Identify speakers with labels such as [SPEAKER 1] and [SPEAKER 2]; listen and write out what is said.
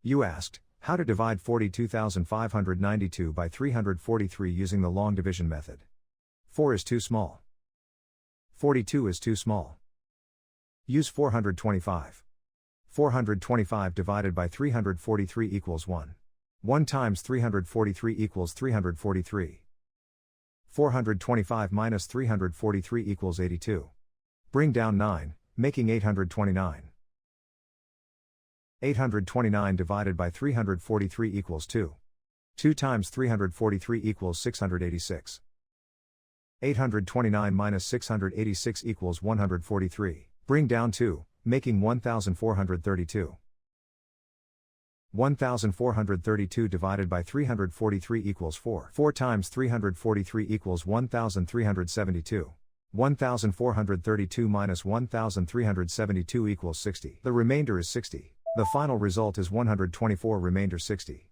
[SPEAKER 1] You asked, how to divide 42,592 by 343 using the long division method. 4 is too small. 42 is too small. Use 425. 425 divided by 343 equals 1. 1 times 343 equals 343. 425 minus 343 equals 82. Bring down 9, making 829. 829 divided by 343 equals 2. 2 times 343 equals 686. 829 minus 686 equals 143. Bring down 2, making 1432. 1432 divided by 343 equals 4. 4 times 343 equals 1372. 1432 minus 1372 equals 60. The remainder is 60. The final result is 124 remainder 60.